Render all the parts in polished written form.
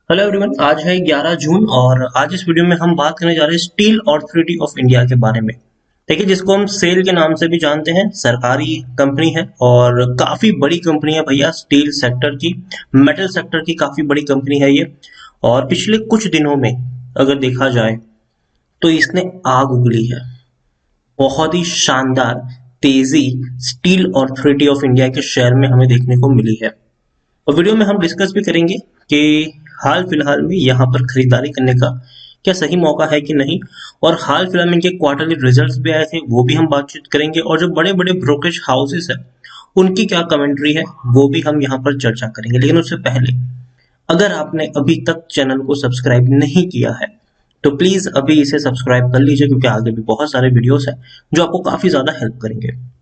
Hello everyone. आज है 11 जून और आज इस वीडियो में हम बात करने जा रहे हैं स्टील अथॉरिटी ऑफ इंडिया के बारे में। देखिए, जिसको हम सेल के नाम से भी जानते हैं, सरकारी कंपनी है और काफी बड़ी कंपनी है भैया। स्टील सेक्टर की, मेटल सेक्टर की काफी बड़ी कंपनी है ये। और पिछले कुछ दिनों में अगर देखा जाए तो इसने आग उगली है। बहुत ही शानदार तेजी स्टील अथॉरिटी ऑफ इंडिया के शेयर में हमें देखने को मिली है। और वीडियो में हम डिस्कस भी करेंगे कि हाल फिलहाल में यहाँ पर खरीदारी करने का क्या सही मौका है कि नहीं। और हाल फिलहाल में इनके क्वार्टरली रिजल्ट्स भी आए थे, वो भी हम बातचीत करेंगे। और जो बड़े बड़े ब्रोकरेज हाउसेस है उनकी क्या कमेंट्री है वो भी हम यहाँ पर चर्चा करेंगे। लेकिन उससे पहले, अगर आपने अभी तक चैनल को सब्सक्राइब नहीं किया है तो प्लीज अभी इसे सब्सक्राइब कर लीजिए, क्योंकि आगे भी बहुत सारे वीडियोस हैं जो आपको काफी ज्यादा हेल्प करेंगे।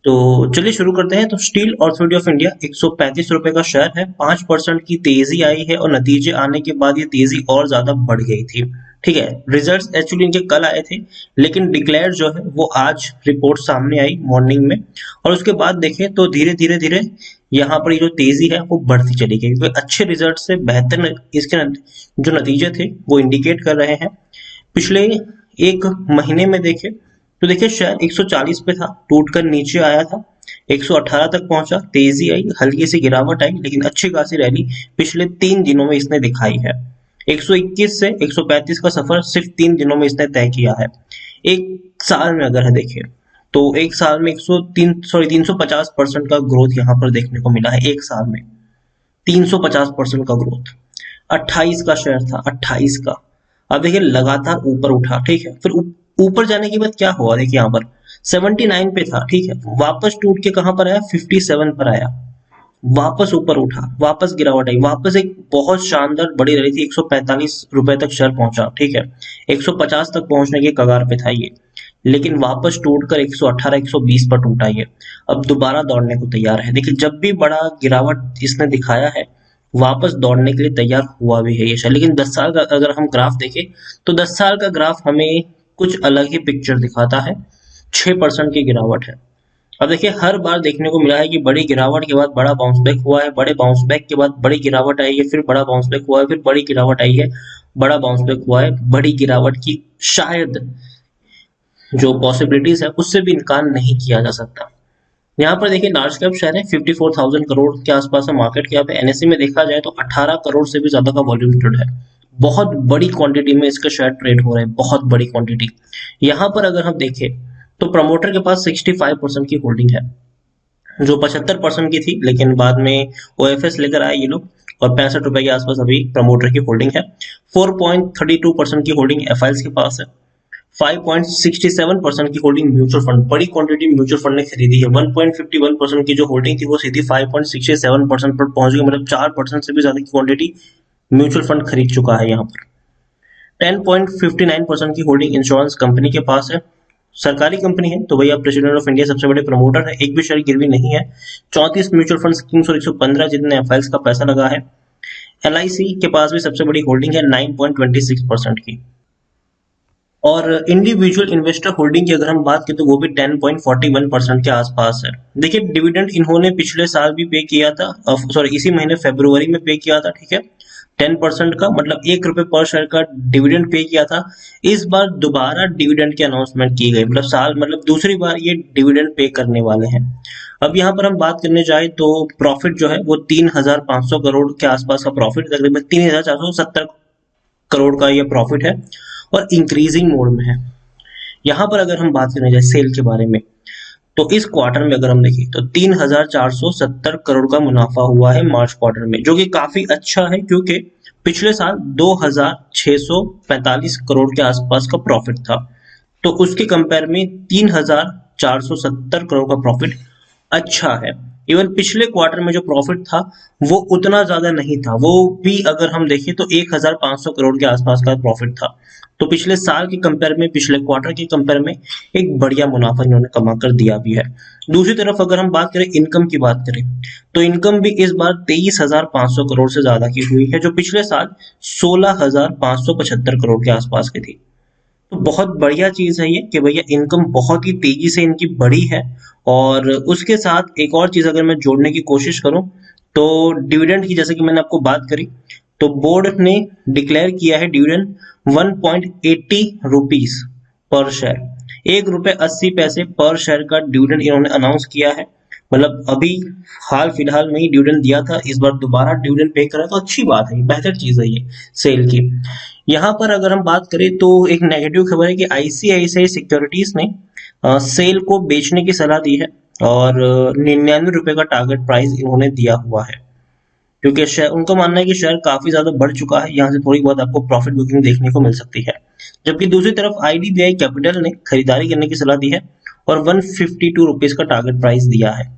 तो चलिए शुरू करते हैं। तो स्टील अथॉरिटी ऑफ इंडिया 135 रुपए का शेयर है। 5% की तेजी आई है और नतीजे आने के बाद ये तेजी और ज्यादा बढ़ गई थी। ठीक है, रिजल्ट्स एक्चुअली इनके कल आए थे, लेकिन डिक्लेयर जो है वो आज रिपोर्ट सामने आई मॉर्निंग में। और उसके बाद देखें तो धीरे धीरे धीरे यहाँ पर ये जो तेजी है वो बढ़ती चली गई, क्योंकि अच्छे रिजल्ट से बेहतर इसके जो नतीजे थे वो इंडिकेट कर रहे हैं। पिछले एक महीने में देखें तो देखिए, शेयर 140 पे था, टूटकर नीचे आया था, 118 तक पहुंचा, तेजी आई, हल्की सी गिरावट आई, लेकिन अच्छी खासी रैली पिछले 3 दिनों में इसने दिखाई है। 121 से 135 का सफर सिर्फ 3 दिनों में इसने तय किया है। एक साल में अगर है देखें तो एक साल में 350% का ग्रोथ यहाँ पर देखने को मिला है। एक साल में 350% का ग्रोथ। 28 का शेयर था, 28 का। अब देखिए लगातार ऊपर उठा, ठीक है, फिर ऊपर जाने के बाद क्या हुआ, देखिए यहाँ पर 79 पे था, ठीक है, वापस टूट के कहां पर आया, 57 पर आया, वापस ऊपर उठा, वापस गिरावट आई, वापस एक बहुत शानदार बड़ी रही थी, 145 रुपए तक शेयर पहुंचा, ठीक है, 150 तक पहुंचने के कगार पे था ये, लेकिन वापस टूटकर 118 120 पर टूटा ये। अब दोबारा दौड़ने को तैयार है। देखिए, जब भी बड़ा गिरावट इसने दिखाया है वापस दौड़ने के लिए तैयार हुआ भी है ये शेयर। लेकिन 10 साल का अगर हम ग्राफ देखें तो 10 साल का ग्राफ हमें कुछ अलग ही पिक्चर दिखाता है। 6% की गिरावट है। अब देखिए, हर बार देखने को मिला है कि बड़ी गिरावट के बाद बड़ा बाउंस बैक हुआ है, बड़े बाउंस बैक के बाद बड़ी गिरावट आई है, फिर बड़ा बाउंस बैक हुआ है, फिर बड़ी गिरावट आई है, बड़ा बाउंस बैक हुआ है। बड़ी गिरावट की शायद जो पॉसिबिलिटीज है उससे भी इनकार नहीं किया जा सकता। यहाँ पर देखिए, लार्ज कैप शेयर है, 54,000 करोड़ के आसपास है मार्केट कैप है। एनएससी में देखा जाए तो 18 करोड़ से भी ज्यादा का वॉल्यूम ट्रेड है। बहुत बड़ी क्वांटिटी में इसके शेयर ट्रेड हो रहे हैं, बहुत बड़ी क्वांटिटी। यहाँ पर अगर हम देखें तो प्रमोटर के पास 65% की होल्डिंग है, जो 75% की थी, लेकिन बाद में ओएफएस लेकर आए ये लोग, और 65 रुपए के आसपास अभी प्रमोटर की होल्डिंग है। 4.32% की होल्डिंग एफआईएल्स के पास है। 5.67% की होल्डिंग म्यूचुअल फंड, बड़ी क्वांटिटी म्यूचुअल फंड ने खरीदी है। 1.51% की जो होल्डिंग थी वो सीधी 5.67% पर पहुंच गई, मतलब 4% से भी ज्यादा की क्वांटिटी म्यूचुअल फंड खरीद चुका है यहाँ पर। 10.59% की होल्डिंग इंश्योरेंस कंपनी के पास है। सरकारी कंपनी है तो भैया प्रेसिडेंट ऑफ इंडिया सबसे बड़े प्रमोटर है, एक भी शेयर गिरवी नहीं है। 34 म्यूचुअल फंड स्कीम्स और 115 जितने एफआईएल्स का पैसा लगा है। एलआईसी के पास भी सबसे बड़ी होल्डिंग है 9.26% की। और इंडिविजुअल इन्वेस्टर होल्डिंग की अगर हम बात करें तो वो भी 10.41% के आसपास है। देखिए, डिविडेंड इन्होंने पिछले साल भी पे किया था, सॉरी इसी महीने फरवरी में पे किया था, ठीक है, 10% का, मतलब 1 रुपए पर शेयर का डिविडेंड पे किया था। इस बार दोबारा डिविडेंड की अनाउंसमेंट की गई, मतलब दूसरी बार ये डिविडेंड पे करने वाले हैं। अब यहाँ पर हम बात करने जाए तो प्रॉफिट जो है वो 3,500 करोड़ के आसपास का प्रॉफिट, तकरीबन 3,470 करोड़ का ये प्रॉफिट है और इंक्रीजिंग मोड में है। यहाँ पर अगर हम बात करने जाए सेल के बारे में तो इस क्वार्टर में अगर हम देखें तो 3,470 करोड़ का मुनाफा हुआ है मार्च क्वार्टर में, जो कि काफी अच्छा है, क्योंकि पिछले साल 2,645 करोड़ के आसपास का प्रॉफिट था। तो उसके कंपेयर में 3,470 करोड़ का प्रॉफिट अच्छा है। इवन पिछले क्वार्टर में जो प्रॉफिट था वो उतना ज्यादा नहीं था, वो भी अगर हम देखें तो 1,500 करोड़ के आसपास का प्रॉफिट था। तो पिछले साल के कंपेयर में, पिछले क्वार्टर के कंपेयर में एक बढ़िया मुनाफा इन्होंने कमा कर दिया भी है। दूसरी तरफ अगर हम बात करें इनकम की, बात करें तो इनकम भी इस बार 23,500 करोड़ से ज्यादा की हुई है, जो पिछले साल 16,575 करोड़ के आसपास की थी। तो बहुत बढ़िया चीज है ये कि भैया इनकम बहुत ही तेजी से इनकी बढ़ी है। और उसके साथ एक और चीज अगर मैं जोड़ने की कोशिश करूं तो डिविडेंड की, जैसे कि मैंने आपको बात करी, तो बोर्ड ने डिक्लेयर किया है डिविडेंड 1.80 रुपीस पर शेयर, 1 रुपये 80 पैसे पर शेयर का डिविडेंड इन्होंने अनाउंस किया है। मतलब अभी हाल फिलहाल में ही डिविडेंड दिया था, इस बार दोबारा डिविडेंड पे कर रहा है, तो अच्छी बात है, बेहतर चीज है ये सेल की। यहाँ पर अगर हम बात करें तो एक नेगेटिव खबर है कि आईसीआईसीआई सिक्योरिटीज ने सेल को बेचने की सलाह दी है और 99 रुपए का टारगेट प्राइस इन्होंने दिया हुआ है, क्योंकि शेयर उनका मानना है कि शेयर काफी ज्यादा बढ़ चुका है, यहाँ से थोड़ी बहुत आपको प्रॉफिट बुकिंग देखने को मिल सकती है। जबकि दूसरी तरफ आईडीबीआई कैपिटल ने खरीदारी करने की सलाह दी है और 152 रुपीज का टारगेट प्राइस दिया है।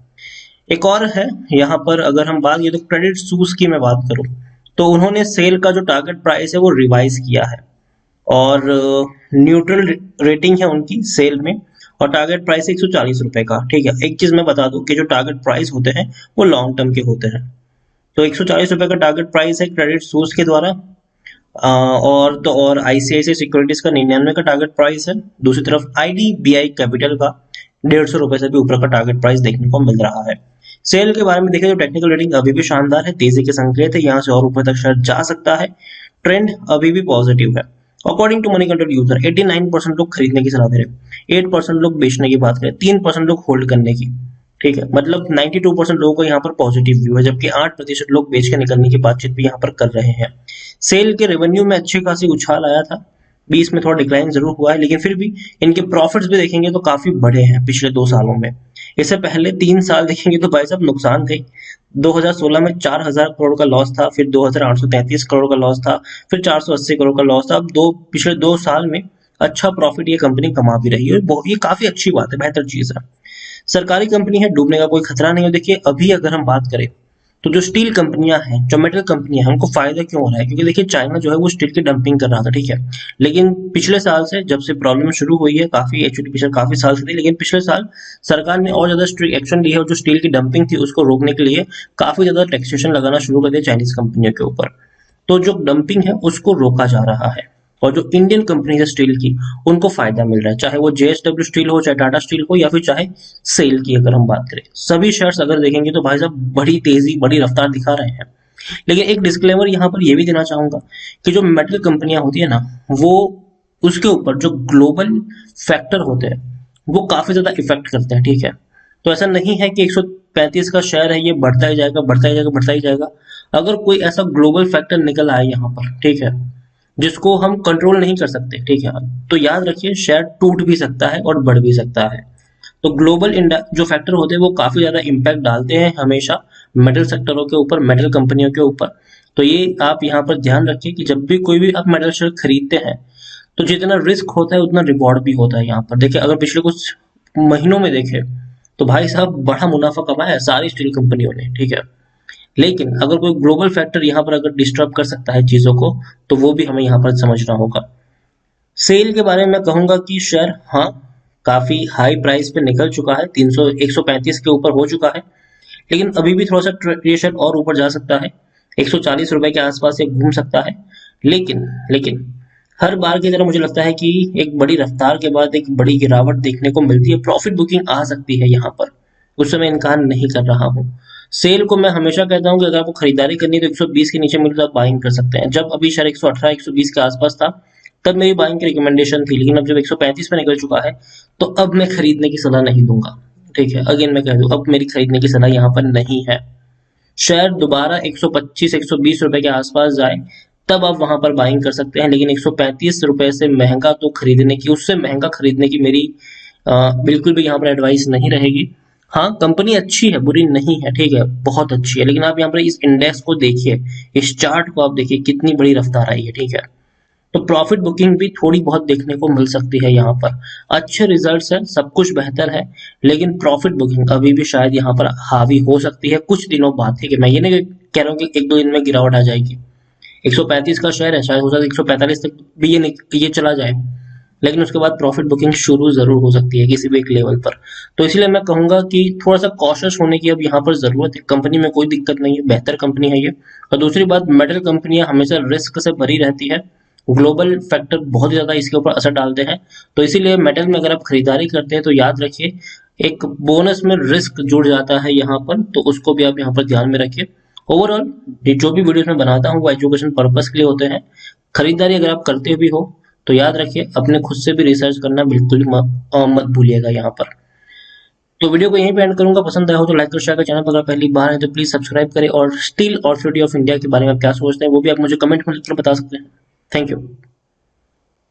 एक और है यहाँ पर, अगर हम बात करें तो क्रेडिट सूस की मैं बात करूं तो उन्होंने सेल का जो टारगेट प्राइस है वो रिवाइज किया है और न्यूट्रल रेटिंग है उनकी सेल में, और टारगेट प्राइस 140 रुपए का। ठीक है, एक चीज मैं बता दूं कि जो टारगेट प्राइस होते हैं वो लॉन्ग टर्म के होते हैं, तो 140 रुपए का टारगेट प्राइस है क्रेडिट सूस के द्वारा। और आईसीआईसीआई सिक्योरिटीज का 99 का टारगेट प्राइस है। दूसरी तरफ आईडीबीआई कैपिटल का 150 रुपए से भी ऊपर का टारगेट प्राइस देखने को मिल रहा है। सेल के बारे में देखें तो टेक्निकल रेटिंग अभी भी शानदार है, तेजी के संकेत है, यहाँ से और ऊपर तक शेयर जा सकता है, ट्रेंड अभी भी पॉजिटिव है। According to Moneycontrol user 89% लोग खरीदने की सलाह दे रहे हैं, 8% लोग बेचने की बात करें, 3% लोग होल्ड करने की। ठीक है, मतलब 92% लोगों को यहाँ पर पॉजिटिव व्यू है, जबकि 8% लोग बेच के निकलने की बातचीत भी यहाँ पर कर रहे हैं। सेल के रेवेन्यू में अच्छी खासी उछाल आया था, 20 में थोड़ा डिक्लाइन जरूर हुआ है, लेकिन फिर भी इनके प्रॉफिट्स भी देखेंगे तो काफी बड़े हैं पिछले 2 सालों में। इससे पहले 3 साल देखेंगे तो भाई साहब नुकसान थे। 2016 में 4000 करोड़ का लॉस था, फिर 2833 करोड़ का लॉस था, फिर 480 करोड़ का लॉस था। अब पिछले 2 साल में अच्छा प्रॉफिट ये कंपनी कमा भी रही है, ये काफी अच्छी बात है, बेहतर चीज है। सरकारी कंपनी है, डूबने का कोई खतरा नहीं है। देखिए अभी अगर हम बात करें तो जो स्टील कंपनियां हैं, जो मेटल कंपनियां हैं, उनको फायदा क्यों हो रहा है, क्योंकि देखिए चाइना जो है वो स्टील की डंपिंग कर रहा था। ठीक है, लेकिन पिछले साल से जब से प्रॉब्लम शुरू हुई है, काफी एक्चुअली पिछले काफी साल से थी, लेकिन पिछले साल सरकार ने और ज्यादा स्ट्रिक्ट एक्शन लिया और जो स्टील की डंपिंग थी उसको रोकने के लिए काफी ज्यादा टैक्सेशन लगाना शुरू कर दिया चाइनीज कंपनियों के ऊपर। तो जो डंपिंग है उसको रोका जा रहा है और जो इंडियन कंपनी है स्टील की उनको फायदा मिल रहा है, चाहे वो जेएसडब्ल्यू स्टील हो, चाहे टाटा स्टील हो, या फिर चाहे सेल की अगर हम बात करें। सभी शेयर्स अगर देखेंगे तो भाई साहब बड़ी तेजी बड़ी रफ्तार दिखा रहे हैं। लेकिन एक डिस्क्लेमर यहाँ पर यह भी देना चाहूंगा कि जो मेटल कंपनियां होती है ना, वो उसके ऊपर जो ग्लोबल फैक्टर होते हैं वो काफी ज्यादा इफेक्ट करते हैं। ठीक है, तो ऐसा नहीं है कि 135 का शेयर है ये बढ़ता ही जाएगा बढ़ता ही जाएगा बढ़ता ही जाएगा। अगर कोई ऐसा ग्लोबल फैक्टर निकल आए यहाँ पर, ठीक है, जिसको हम कंट्रोल नहीं कर सकते, ठीक है, तो याद रखिए शेयर टूट भी सकता है और बढ़ भी सकता है। तो ग्लोबल जो फैक्टर होते हैं वो काफी ज्यादा इम्पैक्ट डालते हैं हमेशा मेटल सेक्टरों के ऊपर, मेटल कंपनियों के ऊपर। तो ये आप यहाँ पर ध्यान रखिए कि जब भी कोई भी आप मेटल शेयर खरीदते हैं तो जितना रिस्क होता है उतना रिवॉर्ड भी होता है। यहाँ पर देखिए अगर पिछले कुछ महीनों में देखें तो भाई साहब बड़ा मुनाफा कमाया है सारी स्टील कंपनियों ने। ठीक है, लेकिन अगर कोई ग्लोबल फैक्टर यहाँ पर अगर डिस्टर्ब कर सकता है चीजों को तो वो भी हमें यहाँ पर समझना होगा। सेल के बारे में मैं कहूंगा कि शेयर हाँ काफी हाई प्राइस पे निकल चुका है, 300 135 के ऊपर हो चुका है, लेकिन अभी भी थोड़ा सा ये शेयर और ऊपर जा सकता है, 140 रुपए के आसपास ये घूम सकता है। लेकिन लेकिन हर बार की तरह मुझे लगता है कि एक बड़ी रफ्तार के बाद एक बड़ी गिरावट देखने को मिलती है, प्रॉफिट बुकिंग आ सकती है यहाँ पर, उससे मैं इनकार नहीं कर रहा हूँ। सेल को मैं हमेशा कहता हूँ कि अगर आपको खरीदारी करनी है तो 120 के नीचे मिले तो आप बाइंग कर सकते हैं। जब अभी शेयर 118 120 के आसपास था तब मेरी बाइंग की रिकमेंडेशन थी, लेकिन अब जब 135 पे निकल चुका है तो अब मैं खरीदने की सलाह नहीं दूंगा। ठीक है, अगेन मैं कह दूं अब मेरी खरीदने की सलाह यहाँ पर नहीं है। शेयर दोबारा 125 120 रुपए के आसपास जाए तब आप वहां पर बाइंग कर सकते हैं, लेकिन 135 रुपए से महंगा तो खरीदने की, उससे महंगा खरीदने की मेरी बिल्कुल भी यहाँ पर एडवाइस नहीं रहेगी। हाँ कंपनी अच्छी है, बुरी नहीं है, ठीक है, बहुत अच्छी है, लेकिन आप यहाँ पर इस इंडेक्स को देखिए, इस चार्ट को आप देखिए कितनी बड़ी रफ्तार आई है। ठीक है, तो प्रॉफिट बुकिंग भी थोड़ी बहुत देखने को मिल सकती है यहाँ पर। अच्छे रिजल्ट्स है, सब कुछ बेहतर है, लेकिन प्रॉफिट बुकिंग अभी भी शायद यहाँ पर हावी हो सकती है कुछ दिनों बाद। ठीक है, मैं ये नहीं कह रहा हूँ कि 1-2 दिन में गिरावट आ जाएगी। 135 का शेयर है, शायद हो सकता है 145 तक भी ये चला जाए, लेकिन उसके बाद प्रॉफिट बुकिंग शुरू जरूर हो सकती है किसी भी एक लेवल पर। तो इसलिए मैं कहूंगा कि थोड़ा सा कॉशियस होने की अब यहाँ पर जरूरत है। कंपनी में कोई दिक्कत नहीं है, बेहतर कंपनी है ये। और दूसरी बात, मेटल कंपनियां हमेशा रिस्क से भरी रहती है, ग्लोबल फैक्टर बहुत ज्यादा इसके ऊपर असर डालते हैं। तो इसीलिए मेटल में अगर आप खरीदारी करते हैं तो याद रखिए एक बोनस में रिस्क जुड़ जाता है यहाँ पर, तो उसको भी आप यहाँ पर ध्यान में रखिए। ओवरऑल जो भी वीडियोस मैं बनाता हूँ वो एजुकेशन पर्पस के लिए होते हैं। खरीदारी अगर आप करते भी हो तो याद रखिए अपने खुद से भी रिसर्च करना बिल्कुल मत भूलिएगा यहाँ पर। तो वीडियो को यहीं पे एंड करूंगा। पसंद आया हो तो लाइक और शेयर कर, चैनल पर अगर पहली बार है तो प्लीज सब्सक्राइब करें, और स्टील अथॉरिटी ऑफ इंडिया के बारे में आप क्या सोचते हैं वो भी आप मुझे कमेंट में लिखकर बता सकते हैं। Thank you.